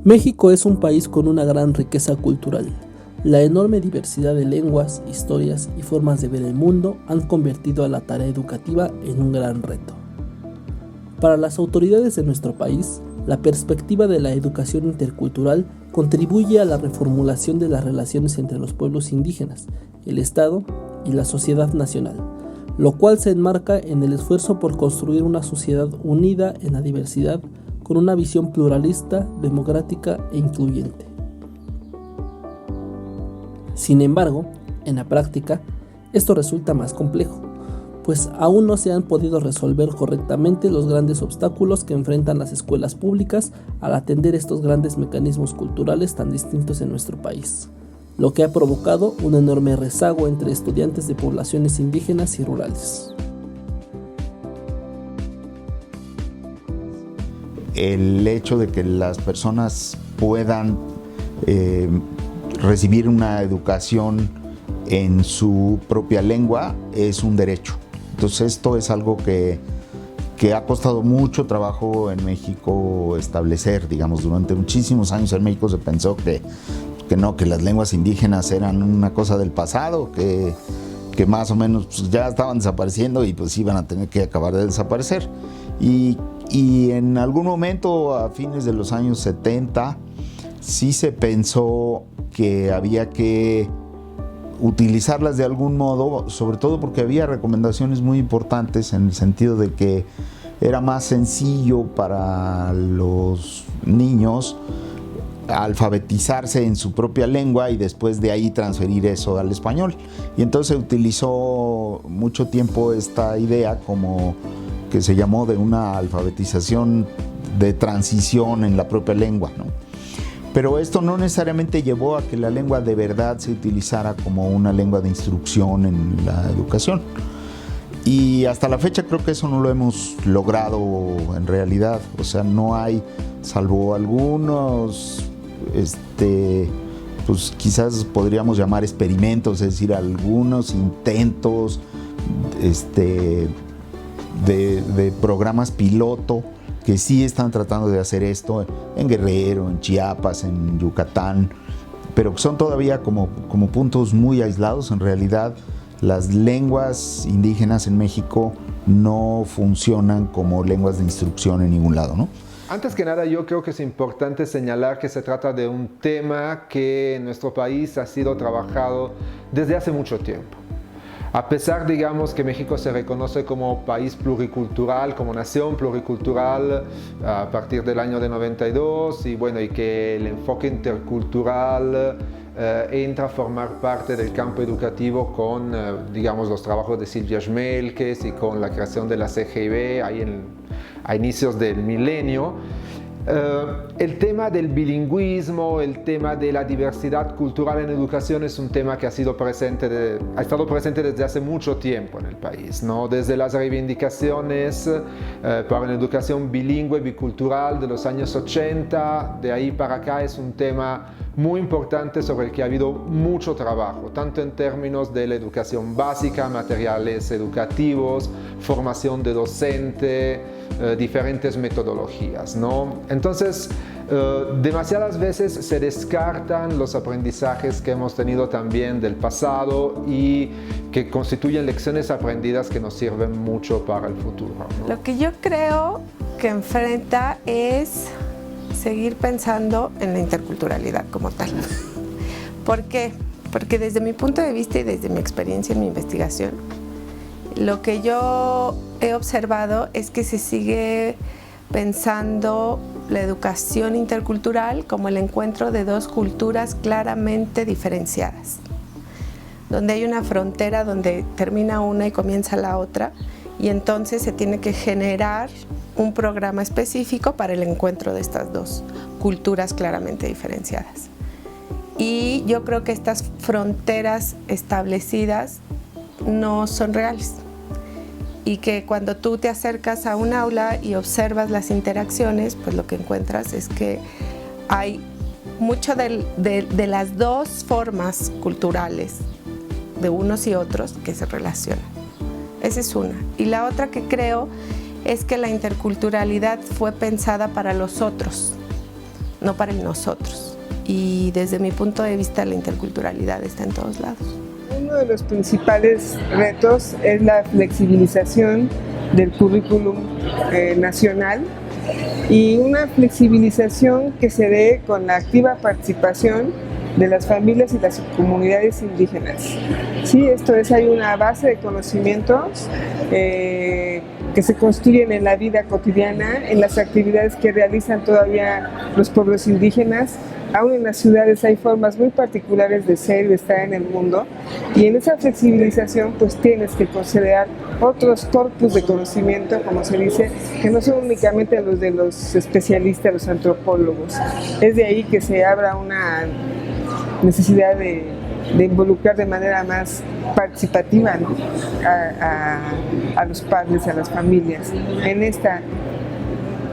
México es un país con una gran riqueza cultural. La enorme diversidad de lenguas, historias y formas de ver el mundo han convertido a la tarea educativa en un gran reto. Para las autoridades de nuestro país, la perspectiva de la educación intercultural contribuye a la reformulación de las relaciones entre los pueblos indígenas, el Estado y la sociedad nacional, lo cual se enmarca en el esfuerzo por construir una sociedad unida en la diversidad con una visión pluralista, democrática e incluyente. Sin embargo, en la práctica, esto resulta más complejo, pues aún no se han podido resolver correctamente los grandes obstáculos que enfrentan las escuelas públicas al atender estos grandes mecanismos culturales tan distintos en nuestro país, lo que ha provocado un enorme rezago entre estudiantes de poblaciones indígenas y rurales. El hecho de que las personas puedan recibir una educación en su propia lengua es un derecho. Entonces esto es algo que ha costado mucho trabajo en México establecer. Digamos, durante muchísimos años en México se pensó que las lenguas indígenas eran una cosa del pasado, que más o menos pues, ya estaban desapareciendo y pues iban a tener que acabar de desaparecer. Y en algún momento, a fines de los años 70, sí se pensó que había que utilizarlas de algún modo, sobre todo porque había recomendaciones muy importantes en el sentido de que era más sencillo para los niños alfabetizarse en su propia lengua y después de ahí transferir eso al español. Y entonces se utilizó mucho tiempo esta idea como que se llamó de una alfabetización de transición en la propia lengua, ¿no? Pero esto no necesariamente llevó a que la lengua de verdad se utilizara como una lengua de instrucción en la educación. Y hasta la fecha creo que eso no lo hemos logrado en realidad. O sea, no hay, salvo algunos, pues quizás podríamos llamar experimentos, es decir, algunos intentos de programas piloto que sí están tratando de hacer esto en Guerrero, en Chiapas, en Yucatán, pero son todavía como puntos muy aislados. En realidad, las lenguas indígenas en México no funcionan como lenguas de instrucción en ningún lado, ¿no? Antes que nada, yo creo que es importante señalar que se trata de un tema que en nuestro país ha sido trabajado desde hace mucho tiempo. A pesar, digamos, que México se reconoce como país pluricultural, como nación pluricultural a partir del año de 92 y que el enfoque intercultural entra a formar parte del campo educativo con, digamos, los trabajos de Silvia Schmelkes y con la creación de la CGIB a inicios del milenio. El tema del bilingüismo, el tema de la diversidad cultural en educación es un tema que ha estado presente desde hace mucho tiempo en el país, ¿no? Desde las reivindicaciones para una educación bilingüe, bicultural de los años 80, de ahí para acá es un tema muy importante sobre el que ha habido mucho trabajo, tanto en términos de la educación básica, materiales educativos, formación de docente, diferentes metodologías, ¿no? Entonces, demasiadas veces se descartan los aprendizajes que hemos tenido también del pasado y que constituyen lecciones aprendidas que nos sirven mucho para el futuro, ¿no? Lo que yo creo que enfrenta es seguir pensando en la interculturalidad como tal. ¿Por qué? Porque desde mi punto de vista y desde mi experiencia en mi investigación, lo que yo he observado es que se sigue pensando la educación intercultural como el encuentro de dos culturas claramente diferenciadas, donde hay una frontera donde termina una y comienza la otra, y entonces se tiene que generar un programa específico para el encuentro de estas dos culturas claramente diferenciadas. Y yo creo que estas fronteras establecidas no son reales, y que cuando tú te acercas a un aula y observas las interacciones, pues lo que encuentras es que hay mucho de las dos formas culturales de unos y otros que se relacionan. Esa es una. Y la otra que creo es que la interculturalidad fue pensada para los otros, no para el nosotros. Y desde mi punto de vista la interculturalidad está en todos lados. Uno de los principales retos es la flexibilización del currículum nacional y una flexibilización que se dé con la activa participación de las familias y las comunidades indígenas. Sí, esto es, hay una base de conocimientos que se construyen en la vida cotidiana, en las actividades que realizan todavía los pueblos indígenas. Aún en las ciudades hay formas muy particulares de ser y de estar en el mundo, y en esa flexibilización pues tienes que considerar otros corpus de conocimiento, como se dice, que no son únicamente los de los especialistas, los antropólogos. Es de ahí que se abra una necesidad de involucrar de manera más participativa, ¿no?, a los padres, a las familias, en esta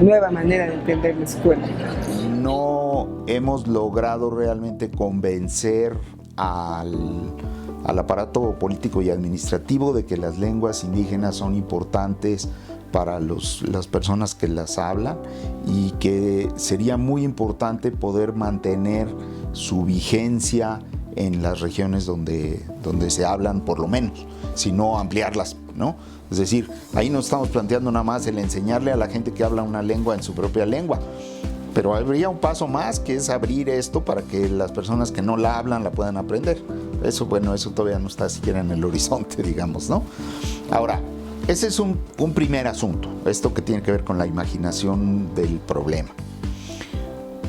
nueva manera de entender la escuela. No hemos logrado realmente convencer al aparato político y administrativo de que las lenguas indígenas son importantes para las personas que las hablan y que sería muy importante poder mantener su vigencia en las regiones donde se hablan, por lo menos, si no ampliarlas, ¿no? Es decir, ahí no estamos planteando nada más el enseñarle a la gente que habla una lengua en su propia lengua, pero habría un paso más, que es abrir esto para que las personas que no la hablan la puedan aprender. Eso, bueno, eso todavía no está siquiera en el horizonte, digamos, ¿no? Ahora, ese es un primer asunto, esto que tiene que ver con la imaginación del problema.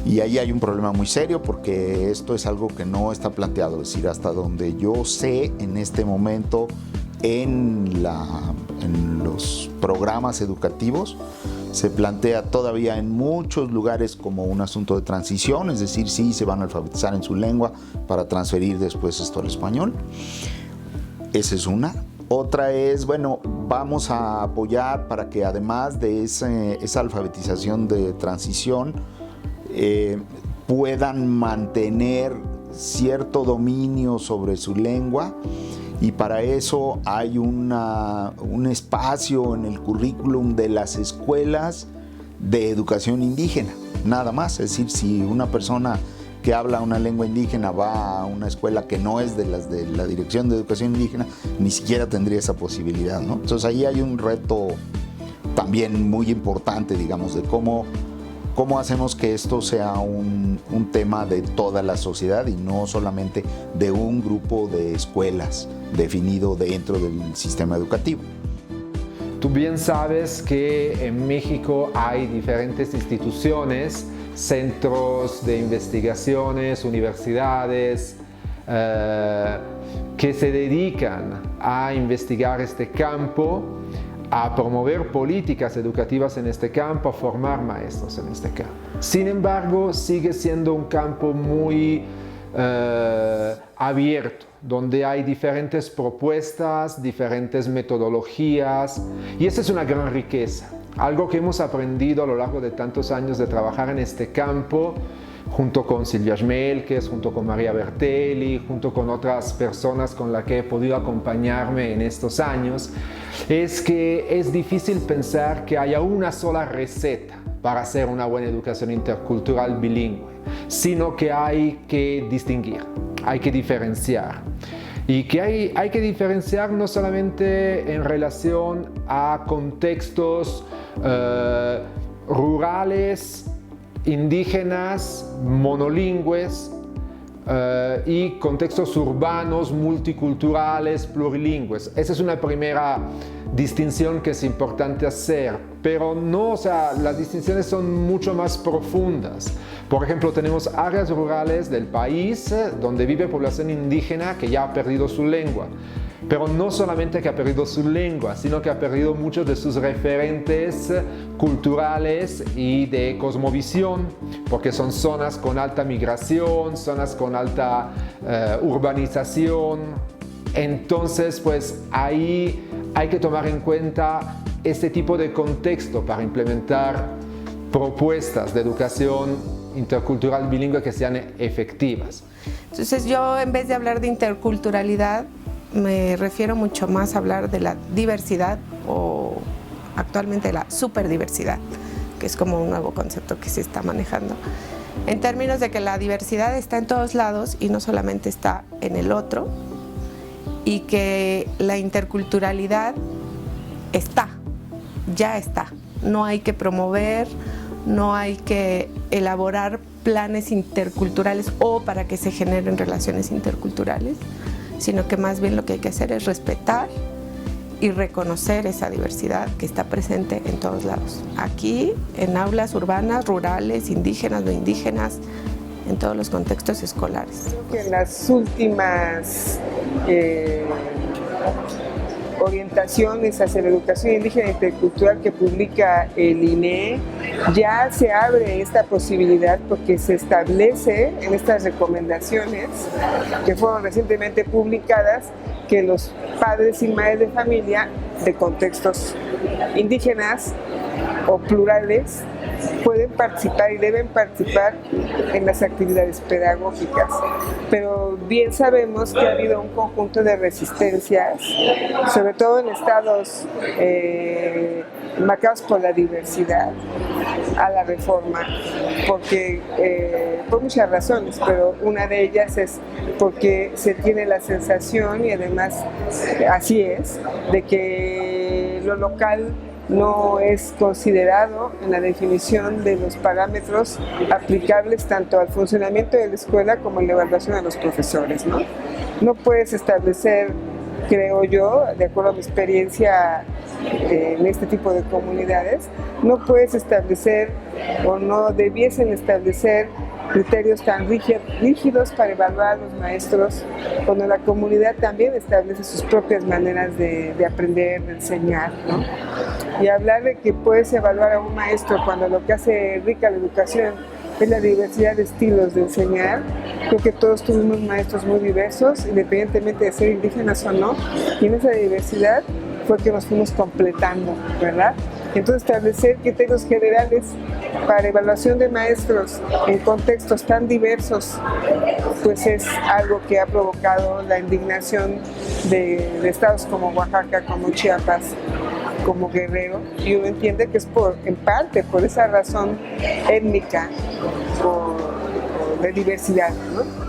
Y ahí hay un problema muy serio, porque esto es algo que no está planteado. Es decir, hasta donde yo sé en este momento en los programas educativos se plantea todavía en muchos lugares como un asunto de transición, es decir, sí se van a alfabetizar en su lengua para transferir después esto al español. Esa es una. Otra es, bueno, vamos a apoyar para que además de esa alfabetización de transición puedan mantener cierto dominio sobre su lengua, y para eso hay un espacio en el currículum de las escuelas de educación indígena, nada más. Es decir, si una persona que habla una lengua indígena va a una escuela que no es de las de la Dirección de Educación Indígena, ni siquiera tendría esa posibilidad, ¿no? Entonces ahí hay un reto también muy importante, digamos, de cómo hacemos que esto sea un tema de toda la sociedad y no solamente de un grupo de escuelas definido dentro del sistema educativo. Tú bien sabes que en México hay diferentes instituciones, centros de investigaciones, universidades, que se dedican a investigar este campo, a promover políticas educativas en este campo, a formar maestros en este campo. Sin embargo, sigue siendo un campo muy abierto, donde hay diferentes propuestas, diferentes metodologías, y esa es una gran riqueza. Algo que hemos aprendido a lo largo de tantos años de trabajar en este campo, junto con Silvia Schmelkes, junto con María Bertelli, junto con otras personas con las que he podido acompañarme en estos años, es que es difícil pensar que haya una sola receta para hacer una buena educación intercultural bilingüe, sino que hay que distinguir, hay que diferenciar. Y que hay que diferenciar no solamente en relación a contextos rurales, indígenas, monolingües y contextos urbanos, multiculturales, plurilingües. Esa es una primera distinción que es importante hacer, pero no, o sea, las distinciones son mucho más profundas. Por ejemplo, tenemos áreas rurales del país donde vive población indígena que ya ha perdido su lengua. Pero no solamente que ha perdido su lengua, sino que ha perdido muchos de sus referentes culturales y de cosmovisión, porque son zonas con alta migración, zonas con alta urbanización. Entonces, pues ahí hay que tomar en cuenta este tipo de contexto para implementar propuestas de educación intercultural bilingüe que sean efectivas. Entonces yo, en vez de hablar de interculturalidad, me refiero mucho más a hablar de la diversidad, o actualmente la superdiversidad, que es como un nuevo concepto que se está manejando. en términos de que la diversidad está en todos lados y no solamente está en el otro, y que la interculturalidad ya está. No hay que promover, no hay que elaborar planes interculturales o para que se generen relaciones interculturales, sino que más bien lo que hay que hacer es respetar y reconocer esa diversidad que está presente en todos lados. Aquí, en aulas urbanas, rurales, indígenas, no indígenas, en todos los contextos escolares. En las últimas orientaciones hacia la educación indígena e intercultural que publica el INEE, ya se abre esta posibilidad porque se establece en estas recomendaciones que fueron recientemente publicadas que los padres y madres de familia de contextos indígenas o plurales pueden participar y deben participar en las actividades pedagógicas, pero bien sabemos que ha habido un conjunto de resistencias, sobre todo en estados marcados por la diversidad, a la reforma, porque por muchas razones, pero una de ellas es porque se tiene la sensación, y además así es, de que lo local no es considerado en la definición de los parámetros aplicables tanto al funcionamiento de la escuela como en la evaluación de los profesores, ¿no? No puedes establecer, creo yo, de acuerdo a mi experiencia en este tipo de comunidades, no puedes establecer o no debiesen establecer criterios tan rígidos para evaluar a los maestros, cuando la comunidad también establece sus propias maneras de aprender, de enseñar, ¿no? Y hablar de que puedes evaluar a un maestro cuando lo que hace rica la educación es la diversidad de estilos de enseñar. Creo que todos tuvimos maestros muy diversos, independientemente de ser indígenas o no, y en esa diversidad fue que nos fuimos completando, ¿verdad? Entonces, establecer criterios generales para evaluación de maestros en contextos tan diversos, pues es algo que ha provocado la indignación de estados como Oaxaca, como Chiapas, como Guerrero, y uno entiende que es en parte por esa razón étnica o de diversidad, ¿no?